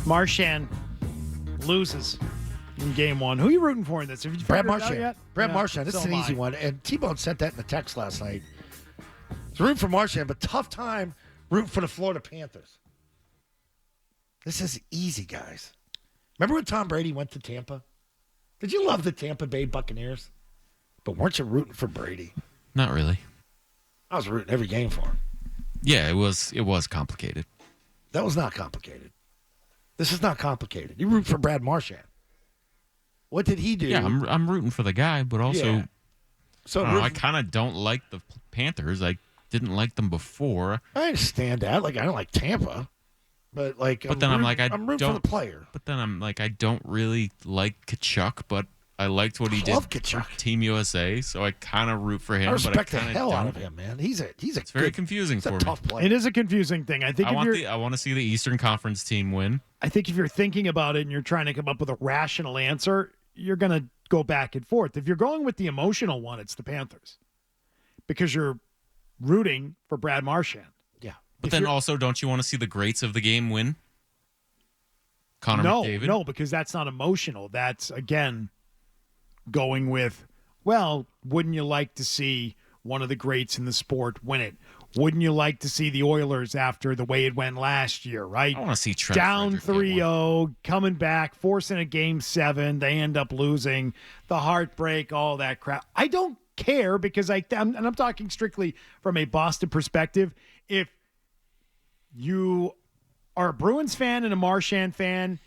Marchand loses in game one. Who are you rooting for in this? Have you Brad figured it out Marchand. yet? Brad Yeah, Marchand. This so is an am easy I. one. And T-Bone sent that in the text last night. It's rooting for Marchand, but tough time rooting for the Florida Panthers. This is easy, guys. Remember when Tom Brady went to Tampa? Did you love the Tampa Bay Buccaneers? But weren't you rooting for Brady? Not really. I was rooting every game for him. Yeah, it was complicated. That was not complicated. This is not complicated. You root for Brad Marchand. What did he do? Yeah, I'm rooting for the guy, but also Yeah. So I kind of don't like the Panthers. I didn't like them before. I understand that. Like, I don't like Tampa. But I'm rooting for the player. But then I'm like, I don't really like Kachuk, but I liked what he did love for Kachuk. Team USA, so I kind of root for him. I respect but the hell out of him, man. He's It's very confusing he's a for me. tough player. It is a confusing thing. I think I want to see the Eastern Conference team win. I think if you're thinking about it and you're trying to come up with a rational answer, you're going to go back and forth. If you're going with the emotional one, it's the Panthers because you're rooting for Brad Marchand. Yeah. But then also, don't you want to see the greats of the game win? Connor McDavid? No, because that's not emotional. That's, again, going with, well, wouldn't you like to see one of the greats in the sport win it? Wouldn't you like to see the Oilers after the way it went last year, right? I want to see Trent Down Frederick get one. 3-0, coming back, forcing a game 7. They end up losing. The heartbreak, all that crap. I don't care because I'm talking strictly from a Boston perspective. If you are a Bruins fan and a Marchand fan,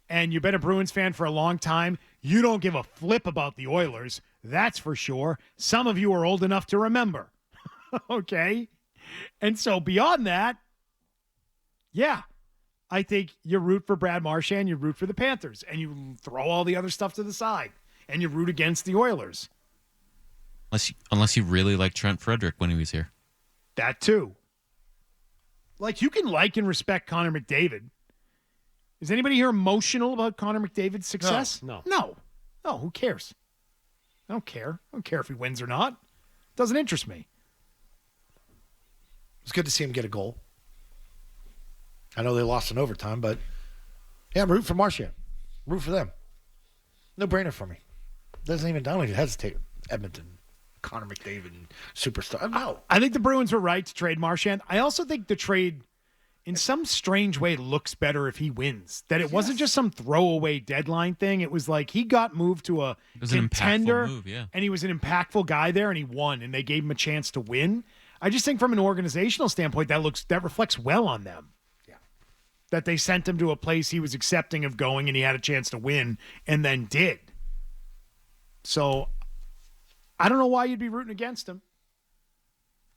and you've been a Bruins fan for a long time, you don't give a flip about the Oilers. That's for sure. Some of you are old enough to remember. Okay? And so beyond that, yeah, I think you root for Brad Marchand, you root for the Panthers, and you throw all the other stuff to the side, and you root against the Oilers. Unless you really like Trent Frederick when he was here. That too. Like, you can like and respect Connor McDavid. Is anybody here emotional about Connor McDavid's success? No. No, who cares? I don't care. I don't care if he wins or not. Doesn't interest me. It's good to see him get a goal. I know they lost in overtime, but yeah, I'm rooting for Marchand. Root for them. No brainer for me. I don't even hesitate. Edmonton, Connor McDavid, superstar. No. I think the Bruins were right to trade Marchand. I also think the trade, in some strange way, looks better if he wins. That it wasn't just some throwaway deadline thing. It was like he got moved to a contender, an impactful move, yeah. And he was an impactful guy there, and he won, and they gave him a chance to win. I just think from an organizational standpoint, that reflects well on them. Yeah. That they sent him to a place he was accepting of going, and he had a chance to win, and then did. So I don't know why you'd be rooting against him.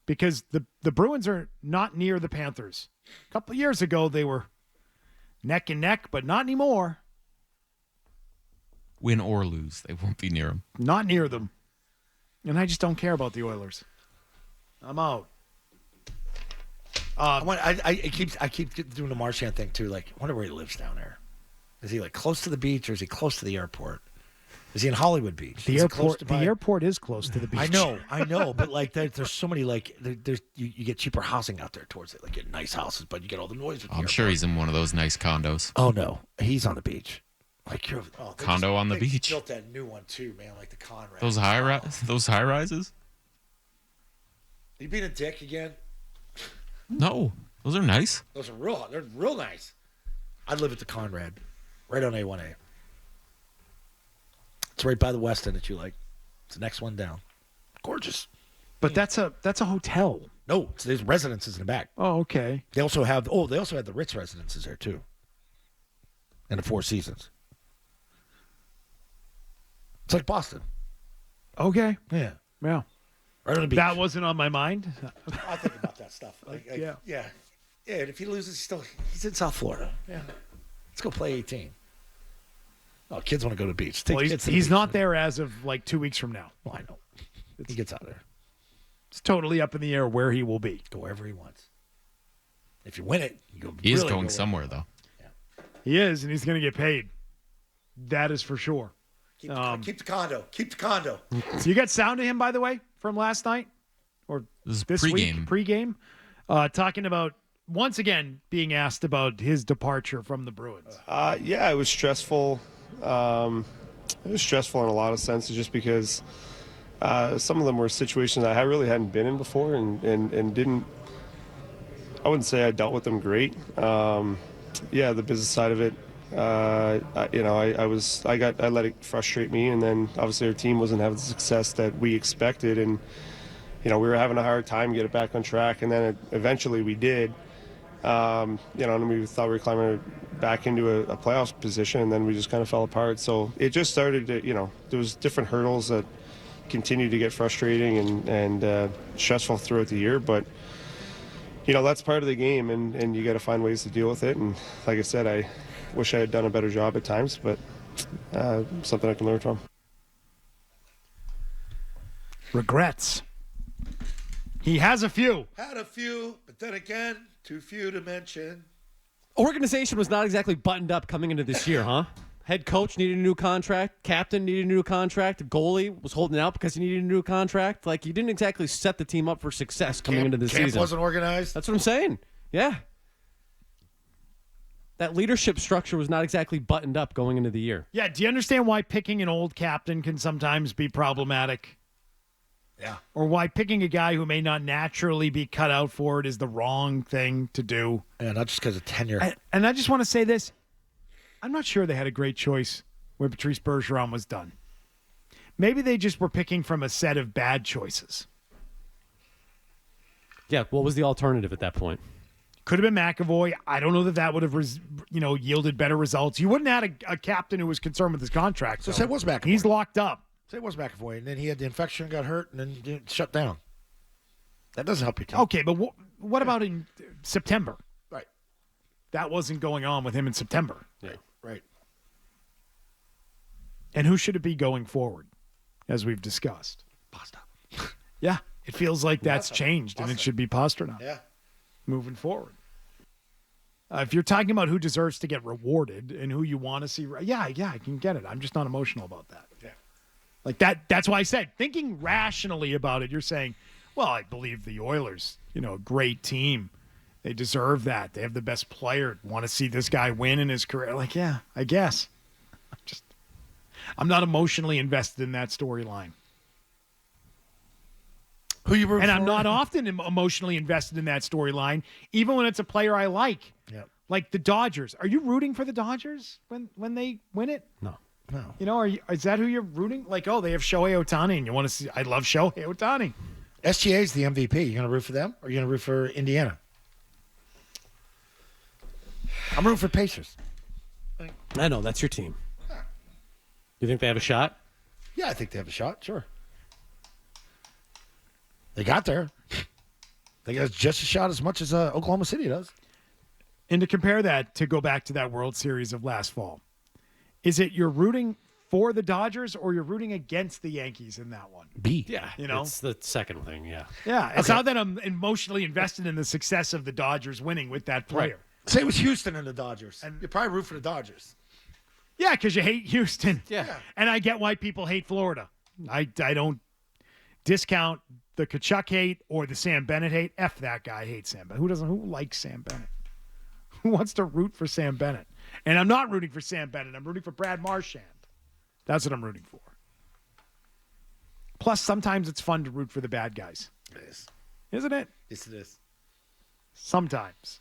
Because the Bruins are not near the Panthers. A couple of years ago, they were neck and neck, but not anymore. Win or lose, they won't be near him. Not near them. And I just don't care about the Oilers. I'm out. I keep doing the Marchand thing too. Like, I wonder where he lives down there. Is he like close to the beach, or is he close to the airport? Is he in Hollywood Beach? The airport is close to the beach. I know, but like there's so many you get cheaper housing out there towards it. Like, you get nice houses, but you get all the noise. I'm sure he's in one of those nice condos. Oh no, he's on the beach. Like, Condo on the they beach. Built that new one too, man. Like the Conrad. Those high rises? You being a dick again? No, those are nice. Those are they're real nice. I'd live at the Conrad, right on A1A. It's right by the West End that you like. It's the next one down. Gorgeous. But that's a hotel. No, there's residences in the back. Oh, okay. They also have the Ritz residences there too. And the Four Seasons. It's like Boston. Okay. Yeah. Yeah. Right on the beach. That wasn't on my mind. I think about that stuff. Yeah. Yeah. And if he loses, he's in South Florida. Yeah. Let's go play 18. Oh, kids want to go to the beach. Well, he's not there as of like 2 weeks from now. Well, I know. He gets out there. It's totally up in the air where he will be. Go wherever he wants. If you win it, you go. He is really going somewhere, though. Yeah. He is, and he's going to get paid. That is for sure. Keep the condo. Keep the condo. So you got sound of him, by the way, from last night? Or This is this pregame. week? Pregame? Talking about once again being asked about his departure from the Bruins. Yeah, it was stressful. It was stressful in a lot of senses just because some of them were situations I really hadn't been in before and didn't. I wouldn't say I dealt with them great. Yeah, the business side of it. I let it frustrate me, and then obviously our team wasn't having the success that we expected, and we were having a hard time to get it back on track, and then eventually we did. And we thought we were climbing back into a playoff position, and then we just kind of fell apart. So it just started to, there was different hurdles that continued to get frustrating and stressful throughout the year, but that's part of the game, and you got to find ways to deal with it. And like I said, I wish I had done a better job at times, but something I can learn from. Regrets. He has a few. Had a few, but then again, too few to mention. Organization was not exactly buttoned up coming into this year, huh? Head coach needed a new contract. Captain needed a new contract. Goalie was holding out because he needed a new contract. Like, you didn't exactly set the team up for success coming into the Camp season. wasn't organized. That's what I'm saying. Yeah. That leadership structure was not exactly buttoned up going into the year. Yeah, do you understand why picking an old captain can sometimes be problematic? Yeah. Or why picking a guy who may not naturally be cut out for it is the wrong thing to do? Yeah, not just because of tenure. And I just want to say this. I'm not sure they had a great choice when Patrice Bergeron was done. Maybe they just were picking from a set of bad choices. Yeah, what was the alternative at that point? Could have been McAvoy. I don't know that would have, yielded better results. You wouldn't have had a captain who was concerned with his contract. So say it was McAvoy. He's locked up. Say it was McAvoy, and then he had the infection, got hurt, and then shut down. That doesn't help your team. Okay, but what about in September? Right. That wasn't going on with him in September. Yeah. Right. And who should it be going forward, as we've discussed? Pasta. Yeah, it feels like that's changed, and it should be Pastrnak Yeah. moving forward. If you're talking about who deserves to get rewarded and who you want to see, yeah, I can get it. I'm just not emotional about that. Yeah. Like that. That's why I said, thinking rationally about it, you're saying, well, I believe the Oilers, great team. They deserve that. They have the best player. Want to see this guy win in his career. Like, yeah, I guess. I'm not emotionally invested in that storyline. Who you rooting And for? I'm not often emotionally invested in that storyline, even when it's a player I like. Yep. Like the Dodgers. Are you rooting for the Dodgers when they win it? No. No. Is that who you're rooting? Like, oh, they have Shohei Ohtani, and you want to see? I love Shohei Ohtani. SGA's the MVP. You going to root for them, or you going to root for Indiana? I'm rooting for Pacers. I know, that's your team. You think they have a shot? Yeah, I think they have a shot. Sure. They got there. They got just a shot as much as Oklahoma City does. And to compare that, to go back to that World Series of last fall, is it you're rooting for the Dodgers or you're rooting against the Yankees in that one? B. Yeah. It's the second thing, yeah. Yeah, it's not that I'm emotionally invested in the success of the Dodgers winning with that player. Say it was Houston and the Dodgers. And you probably root for the Dodgers. Yeah, because you hate Houston. Yeah. And I get why people hate Florida. I don't discount the Kachuk hate or the Sam Bennett hate. F that guy hates Sam Bennett. Who likes Sam Bennett? Who wants to root for Sam Bennett? And I'm not rooting for Sam Bennett. I'm rooting for Brad Marchand. That's what I'm rooting for. Plus, sometimes it's fun to root for the bad guys. It is. Isn't it? Yes, it is. Sometimes.